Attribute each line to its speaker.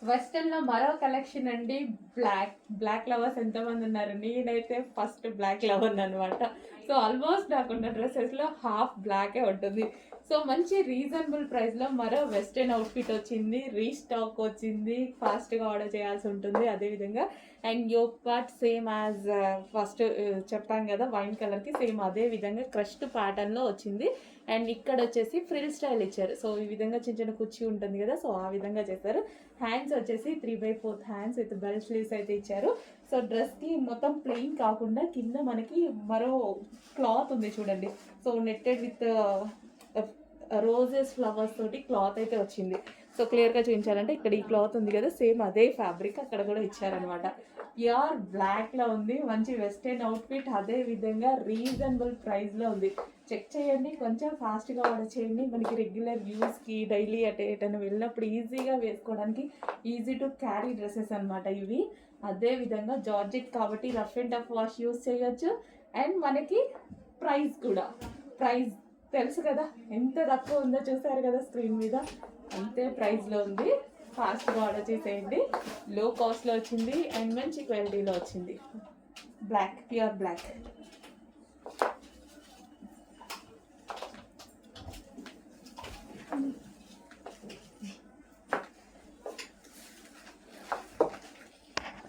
Speaker 1: Western లో మరో collection అండి. బ్లాక్ లవర్స్ ఎంతమంది ఉన్నారు? నేనైతే ఫస్ట్ బ్లాక్ లవర్ అనమాట. సో ఆల్మోస్ట్ నాకున్న డ్రెస్సెస్ లో హాఫ్ బ్లాకే ఉంటుంది. సో మంచి రీజనబుల్ ప్రైస్ లో మరో వెస్టర్న్ అవుట్ఫిట్ వచ్చింది, రీస్టాక్ వచ్చింది. ఫాస్ట్ గా ఆర్డర్ చేయాల్సి ఉంటుంది. అదేవిధంగా and yoke part same as first చెప్పాం కదా వైన్ కలర్ కి, సేమ్ అదే విధంగా క్రష్డ్ ప్యాటర్న్ లో వచ్చింది. అండ్ ఇక్కడ వచ్చేసి ఫ్రిల్ స్టైల్ ఇచ్చారు. సో ఈ విధంగా చిన్న చిన్న కుర్చీ ఉంటుంది కదా, సో ఆ విధంగా చేశారు. హ్యాండ్స్ వచ్చేసి 3/4 హ్యాండ్స్ విత్ బెల్ స్లీవ్స్ అయితే ఇచ్చారు. సో డ్రెస్ కి మొత్తం ప్లెయిన్ కాకుండా కింద మనకి మరో క్లాత్ ఉంది చూడండి. So netted with roses flowers తోటి క్లాత్ అయితే వచ్చింది. సో క్లియర్గా చూపించాలంటే ఇక్కడ ఈ క్లాత్ ఉంది కదా, సేమ్ అదే ఫ్యాబ్రిక్ అక్కడ కూడా ఇచ్చారనమాట. ప్యూర్ బ్లాక్లో ఉంది. మంచి వెస్టర్న్ అవుట్ఫిట్, అదే విధంగా రీజనబుల్ ప్రైస్లో ఉంది. చెక్ చేయండి, కొంచెం ఫాస్ట్గా ఆర్డర్ చేయండి. మనకి రెగ్యులర్ యూస్కి డైలీ ఎటైనా వెళ్ళినప్పుడు ఈజీగా వేసుకోవడానికి ఈజీ టు క్యారీ డ్రెస్సెస్ అనమాట ఇవి. అదే విధంగా జార్జెట్ కాబట్టి rough and tough wash use చేయొచ్చు. అండ్ మనకి ప్రైస్ కూడా, ప్రైస్ తెలుసు కదా ఎంత తక్కువ ఉందో, చూసారు కదా స్క్రీన్ మీద, అంతే ప్రైస్లో ఉంది. ఫాస్ట్గా ఆర్డర్ చేసేయండి. లో కాస్ట్లో వచ్చింది అండ్ మంచి క్వాలిటీలో వచ్చింది. Black, pure black.